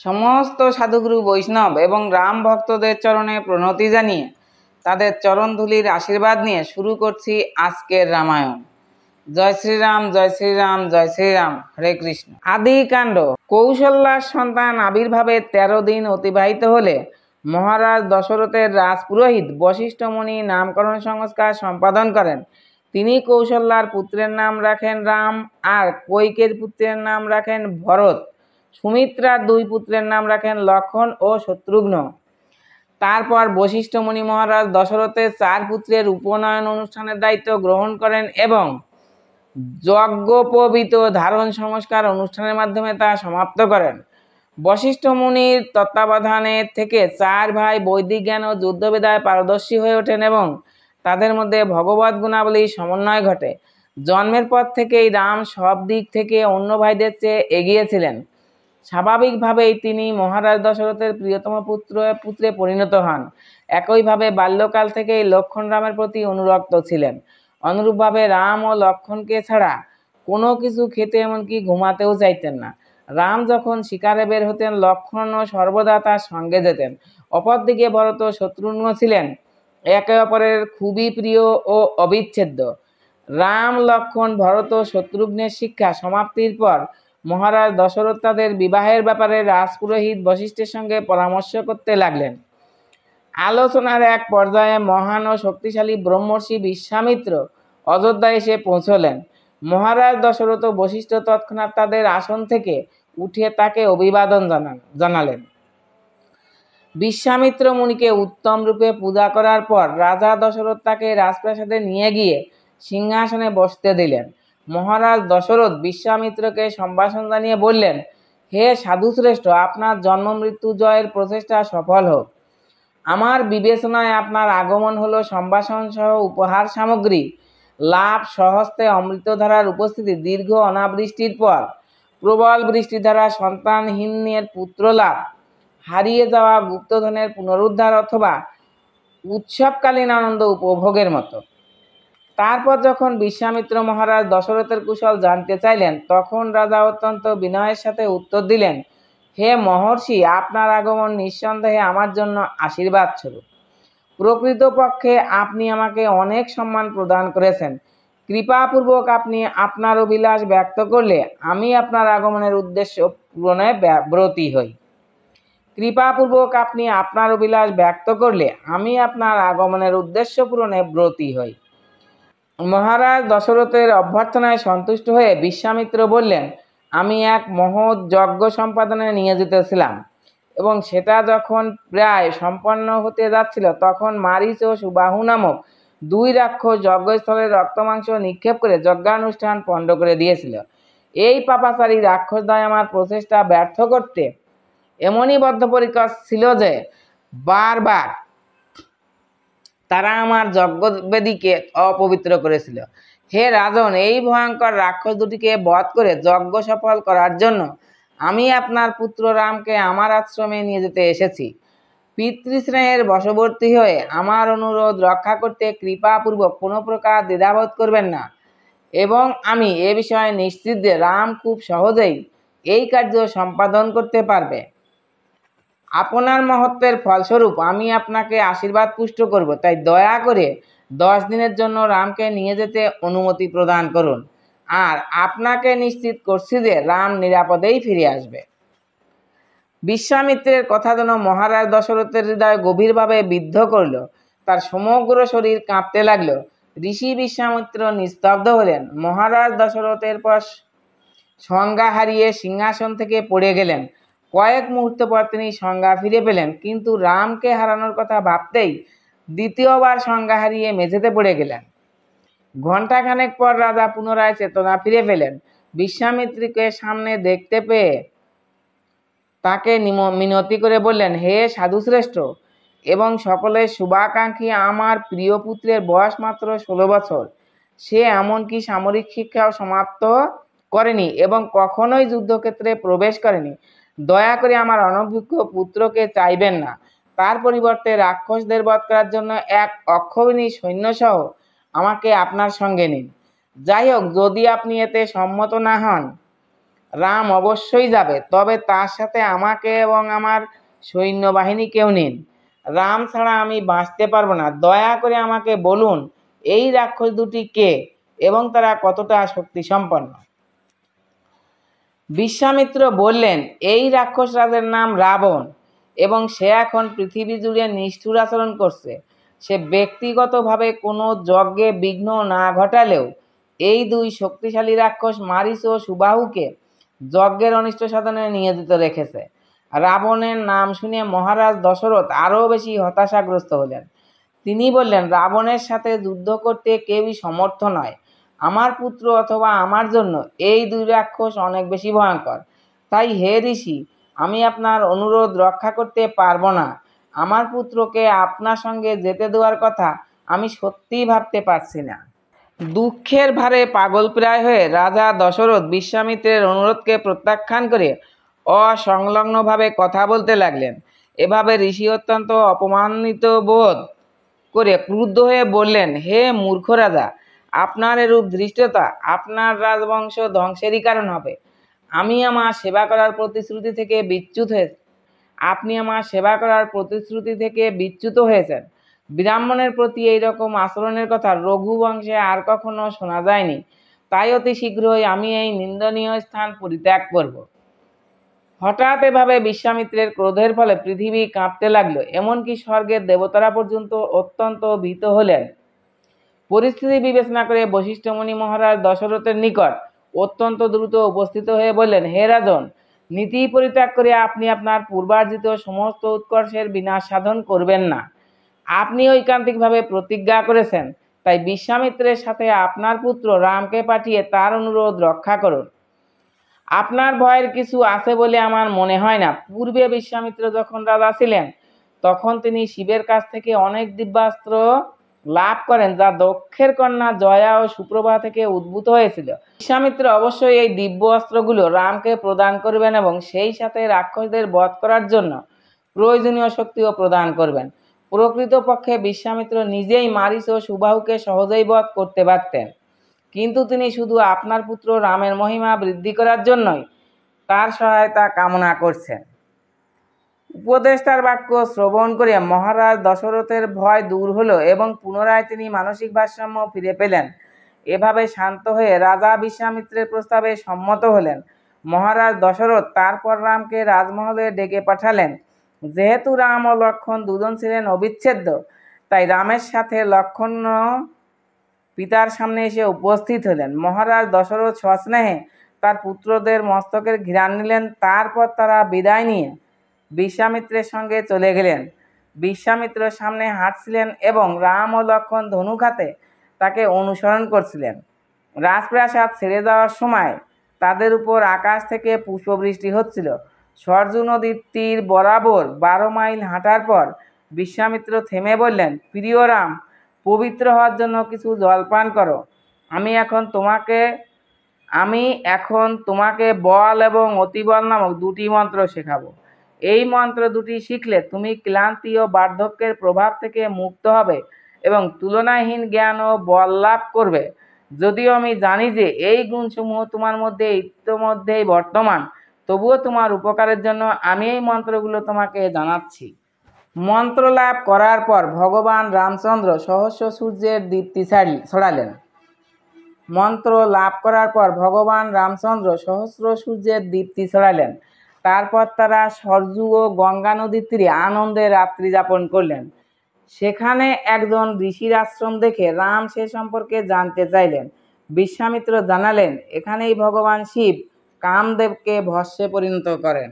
সমস্ত সাধুগুরু বৈষ্ণব এবং রাম ভক্তদের চরণে প্রণতি জানিয়ে তাদের চরণধুলির আশীর্বাদ নিয়ে শুরু করছি আজকের রামায়ণ। জয় শ্রীরাম, জয় শ্রীরাম, জয় শ্রীরাম। হরে কৃষ্ণ। আদি কাণ্ড। কৌশল্যার সন্তান আবির্ভাবের 13 দিন অতিবাহিত হলে মহারাজ দশরথের রাজপুরোহিত বশিষ্ঠ মুনি নামকরণ সংস্কার সম্পাদন করেন। তিনি কৌশল্যার পুত্রের নাম রাখেন রাম আর কৈকের পুত্রের নাম রাখেন ভরত। সুমিত্রার 2 পুত্রের নাম রাখেন লক্ষণ ও শত্রুঘ্ন। তারপর বশিষ্ঠ মুনি মহারাজ দশরথের 4 পুত্রের উপনয়ন অনুষ্ঠানের দায়িত্ব গ্রহণ করেন এবং যজ্ঞোপবীত ধারণ সংস্কার অনুষ্ঠানের মাধ্যমে তা সমাপ্ত করেন। বশিষ্ঠ মুনির তত্ত্বাবধানে থেকে 4 ভাই বৈদিক জ্ঞান ও যুদ্ধবিদ্যায় পারদর্শী হয়ে ওঠেন এবং তাদের মধ্যে ভগবত গুণাবলীর সমন্বয় ঘটে। জন্মের পর থেকেই রাম সব দিক থেকে অন্য ভাইদের চেয়ে এগিয়ে ছিলেন। স্বাভাবিকভাবেই তিনি মহারাজ দশরথের প্রিয়তম পুত্রে পরিণত হন। একইভাবে বাল্যকাল থেকেই লক্ষ্মণ রামের প্রতি অনুরক্ত ছিলেন। অনুরূপভাবে রাম ও লক্ষ্মণকে ছাড়া কোনো কিছু খেতে এমনকি ঘুমাতেও চাইতেন না। রাম যখন শিকারে বের হতেন লক্ষ্মণও সর্বদা তার সঙ্গে যেতেন। অপরদিকে ভরত ও শত্রুঘ্ন ছিলেন একে অপরের খুবই প্রিয় ও অবিচ্ছেদ্য। রাম, লক্ষ্মণ, ভরত ও শত্রুঘ্নের শিক্ষা সমাপ্তির পর মহারাজ দশরথ তাদের বিবাহের ব্যাপারে রাজপুরোহিত বশিষ্ঠের সঙ্গে পরামর্শ করতে লাগলেন। আলোচনার এক পর্যায়ে মহান ও শক্তিশালী ব্রহ্মর্ষি বিশ্বামিত্র অযোধ্যায় এসে পৌঁছলেন। মহারাজ দশরথ ও বশিষ্ঠ তৎক্ষণাৎ তাদের আসন থেকে উঠে তাকে অভিবাদন জানালেন। বিশ্বামিত্র মুনিকে উত্তম রূপে পূজা করার পর রাজা দশরথ তাকে রাজপ্রাসাদে নিয়ে গিয়ে সিংহাসনে বসতে দিলেন। মহারাজ দশরথ বিশ্বামিত্রকে সম্ভাষণ জানিয়ে বললেন, হে সাধুশ্রেষ্ঠ, আপনার জন্ম মৃত্যু জয়ের প্রচেষ্টা সফল হোক। আমার বিবেচনায় আপনার আগমন হলো সম্ভাষণ সহ উপহার সামগ্রী লাভ, স্বহস্তে অমৃতধারার উপস্থিতি, দীর্ঘ অনাবৃষ্টির পর প্রবল বৃষ্টি দ্বারা সন্তানহীনের পুত্র লাভ, হারিয়ে যাওয়া গুপ্তধনের পুনরুদ্ধার অথবা উৎসবকালীন আনন্দ উপভোগের মতো। তারপর যখন বিশ্বামিত্র মহারাজ দশরথের কুশল জানতে চাইলেন তখন রাজা অত্যন্ত বিনয়ের সাথে উত্তর দিলেন, হে মহর্ষি, আপনার আগমন নিঃসন্দেহে আমার জন্য আশীর্বাদ স্বরূপ। প্রকৃতপক্ষে আপনি আমাকে অনেক সম্মান প্রদান করেছেন। কৃপাপূর্বক আপনি আপনার অভিলাষ ব্যক্ত করলে আমি আপনার আগমনের উদ্দেশ্য পূরণে ব্রতী হই। কৃপাপূর্বক আপনি আপনার অভিলাষ ব্যক্ত করলে আমি আপনার আগমনের উদ্দেশ্য পূরণে ব্রতী হই। মহারাজ দশরথের অভ্যর্থনায় সন্তুষ্ট হয়ে বিশ্বামিত্র বললেন, আমি এক মহৎ যজ্ঞ সম্পাদনে নিয়োজিত ছিলাম এবং সেটা যখন প্রায় সম্পন্ন হতে যাচ্ছিল তখন মারীচ ও সুবাহু নামক 2 রাক্ষস যজ্ঞস্থলের রক্তমাংস নিক্ষেপ করে যজ্ঞানুষ্ঠান পণ্ড করে দিয়েছিল। এই পাপাচারী রাক্ষসদ্বয় আমার প্রচেষ্টা ব্যর্থ করতে এমনই বদ্ধপরিকর ছিল যে বারবার তারা আমার যজ্ঞবেদীকে অপবিত্র করেছিল। হে রাজন, এই ভয়ঙ্কর রাক্ষস দুটিকে বধ করে যজ্ঞ সফল করার জন্য আমি আপনার পুত্র রামকে আমার আশ্রমে নিয়ে যেতে এসেছি। পিতৃস্নেহের বশবর্তী হয়ে আমার অনুরোধ রক্ষা করতে কৃপাপূর্বক কোনো প্রকার দ্বিধাবোধ করবেন না এবং আমি এ বিষয়ে নিশ্চিত যে রাম খুব সহজেই এই কার্য সম্পাদন করতে পারবে। আপনার মহত্বের ফলস্বরূপ আমি আপনাকে আশীর্বাদ পুষ্ট করব, তাই দয়া করে 10 দিনের জন্য রামকে নিয়ে যেতে অনুমতি প্রদান করুন। আর আপনাকে নিশ্চিত করছি যে রাম নিরাপদেই ফিরে আসবে। বিশ্বামিত্রের কথা যেন মহারাজ দশরথের হৃদয় গভীরভাবে বিদ্ধ করল। তার সমগ্র শরীর কাঁপতে লাগল। ঋষি বিশ্বামিত্র নিস্তব্ধ হলেন। মহারাজ দশরথের পর সংজ্ঞা হারিয়ে সিংহাসন থেকে পড়ে গেলেন। কয়েক মুহূর্ত পর তিনি সংজ্ঞা ফিরে পেলেন, কিন্তু রামকে হারানোর কথা ভাবতেই দ্বিতীয়বার সংজ্ঞা হারিয়ে মেঝেতে পড়ে গেলেন। ঘণ্টাখানেক পর রাজা পুনরায় চেতনা ফিরে পেলেন। বিশ্বামিত্রকে সামনে দেখতে পেয়ে তাকে মিনতি করে বললেন, হে সাধুশ্রেষ্ঠ এবং সকলের শুভাকাঙ্ক্ষী, আমার প্রিয় পুত্রের বয়স মাত্র 16 বছর। সে এমনকি সামরিক শিক্ষাও সমাপ্ত করেনি এবং কখনোই যুদ্ধক্ষেত্রে প্রবেশ করেনি। দয়া করে আমার অনভিজ্ঞ পুত্রকে চাইবেন না। তার পরিবর্তে রাক্ষসদের বধ করার জন্য এক অক্ষৌহিণী সৈন্যসহ আমাকে আপনার সঙ্গে নিন। যাই হোক, যদি আপনি এতে সম্মত না হন, রাম অবশ্যই যাবে, তবে তার সাথে আমাকে এবং আমার সৈন্যবাহিনীকেও নিন। রাম ছাড়া আমি বাঁচতে পারবো না। দয়া করে আমাকে বলুন এই রাক্ষস দুটি কে এবং তারা কতটা শক্তিসম্পন্ন। বিশ্বামিত্র বললেন, এই রাক্ষস রাজের নাম রাবণ এবং সে এখন পৃথিবী জুড়ে নিষ্ঠুর আচরণ করছে। সে ব্যক্তিগতভাবে কোনো যজ্ঞে বিঘ্ন না ঘটালেও এই দুই শক্তিশালী রাক্ষস মারিচ ও সুবাহুকে যজ্ঞের অনিষ্ট সাধনে নিয়োজিত রেখেছে। রাবণের নাম শুনে মহারাজ দশরথ আরও বেশি হতাশাগ্রস্ত হলেন। তিনি বললেন, রাবণের সাথে যুদ্ধ করতে কেউই সমর্থ নয়। আমার পুত্র অথবা আমার জন্য এই দুই রাক্ষস অনেক বেশি ভয়ঙ্কর। তাই হে ঋষি, আমি আপনার অনুরোধ রক্ষা করতে পারবো না। আমার পুত্রকে আপনার সঙ্গে যেতে দেওয়ার কথা আমি সত্যিই ভাবতে পারছি না। দুঃখের ভারে পাগলপ্রায় হয়ে রাজা দশরথ বিশ্বামিত্রের অনুরোধকে প্রত্যাখ্যান করে অসংলগ্নভাবে কথা বলতে লাগলেন। এভাবে ঋষি অত্যন্ত অপমানিত বোধ করে ক্রুদ্ধ হয়ে বললেন, হে মূর্খ রাজা, আপনার এরূপ ধৃষ্টতা আপনার রাজবংশ ধ্বংসেরই কারণ হবে। আমি আমার সেবা করার প্রতিশ্রুতি থেকে বিচ্যুত হয়েছি। আপনি আমার সেবা করার প্রতিশ্রুতি থেকে বিচ্যুত হয়েছেন। ব্রাহ্মণের প্রতি এইরকম আচরণের কথা রঘুবংশে আর কখনো শোনা যায়নি। তাই অতি শীঘ্রই আমি এই নিন্দনীয় স্থান পরিত্যাগ করব। হঠাৎ এভাবে বিশ্বামিত্রের ক্রোধের ফলে পৃথিবী কাঁপতে লাগলো, এমনকি স্বর্গের দেবতারা পর্যন্ত অত্যন্ত ভীত হলেন। পরিস্থিতি বিবেচনা করে বশিষ্ঠ মুনি মহারাজ দশরথের নিকট অত্যন্ত দ্রুত উপস্থিত হয়ে বললেন, হে রাজন, নীতি পরিত্যাগ করে আপনি আপনার পূর্বার্জিত সমস্ত উৎকর্ষের বিনাশ সাধন করবেন না। আপনি ঐকান্তিকভাবে প্রতিজ্ঞা করেছেন, তাই বিশ্বামিত্রের সাথে আপনার পুত্র রামকে পাঠিয়ে তার অনুরোধ রক্ষা করুন। আপনার ভয়ের কিছু আছে বলে আমার মনে হয় না। পূর্বে বিশ্বামিত্র যখন রাজা ছিলেন তখন তিনি শিবের কাছ থেকে অনেক দিব্যাস্ত্র লাভ করেন, যা দক্ষের কন্যা জয়া ও সুপ্রভা থেকে উদ্ভূত হয়েছিল। বিশ্বামিত্র অবশ্যই এই দিব্য অস্ত্রগুলো রামকে প্রদান করবেন এবং সেই সাথে রাক্ষসদের বধ করার জন্য প্রয়োজনীয় শক্তিও প্রদান করবেন। প্রকৃতপক্ষে বিশ্বামিত্র নিজেই মারিচ ও সুবাহুকে সহজেই বধ করতে পারতেন, কিন্তু তিনি শুধু আপনার পুত্র রামের মহিমা বৃদ্ধি করার জন্যই তার সহায়তা কামনা করছেন। উপদেষ্টার বাক্য শ্রবণ করে মহারাজ দশরথের ভয় দূর হলো এবং পুনরায় তিনি মানসিক ভারসাম্য ফিরে পেলেন। এভাবে শান্ত হয়ে রাজা বিশ্বামিত্রের প্রস্তাবে সম্মত হলেন। মহারাজ দশরথ তারপর রামকে রাজমহলে ডেকে পাঠালেন। যেহেতু রাম ও লক্ষ্মণ দুজন ছিলেন অবিচ্ছেদ্য, তাই রামের সাথে লক্ষ্মণও পিতার সামনে এসে উপস্থিত হলেন। মহারাজ দশরথ সস্নেহে তার পুত্রদের মস্তকের ঘ্রাণ নিলেন। তারপর তারা বিদায় নিয়ে বিশ্বামিত্রের সঙ্গে চলে গেলেন। বিশ্বামিত্র সামনে হাঁটছিলেন এবং রাম ও লক্ষ্মণ ধনুক হাতে তাকে অনুসরণ করছিলেন। রাজপ্রাসাদ ছেড়ে যাওয়ার সময় তাদের উপর আকাশ থেকে পুষ্পবৃষ্টি হচ্ছিল। সরযূ নদীর তীর বরাবর 12 মাইল হাঁটার পর বিশ্বামিত্র থেমে বললেন, প্রিয় রাম, পবিত্র হওয়ার জন্য কিছু জলপান করো। আমি এখন তোমাকে বল এবং অতিবল নামক দুটি মন্ত্র শেখাবো। এই মন্ত্র দুটি শিখলে তুমি ক্লান্তি ও বার্ধক্যের প্রভাব থেকে মুক্ত হবে এবং তুলনাহীন জ্ঞান ও বল লাভ করবে। যদিও আমি জানি যে এই গুণসমূহ তোমার মধ্যে ইতিমধ্যেই বর্তমান, তবুও তোমার উপকারের জন্য আমি এই মন্ত্রগুলো তোমাকে জানাচ্ছি। মন্ত্র লাভ করার পর ভগবান রামচন্দ্র সহস্র সূর্যের দীপ্তি ছড়ালেন। মন্ত্র লাভ করার পর ভগবান রামচন্দ্র সহস্র সূর্যের দীপ্তি ছড়ালেন। তারপর তারা সরযূ ও গঙ্গা নদীর তীরে আনন্দে রাত্রি যাপন করলেন। সেখানে একজন ঋষির আশ্রম দেখে রাম সে সম্পর্কে জানতে চাইলেন। বিশ্বামিত্র জানালেন, এখানেই ভগবান শিব কামদেবকে ভস্মে পরিণত করেন।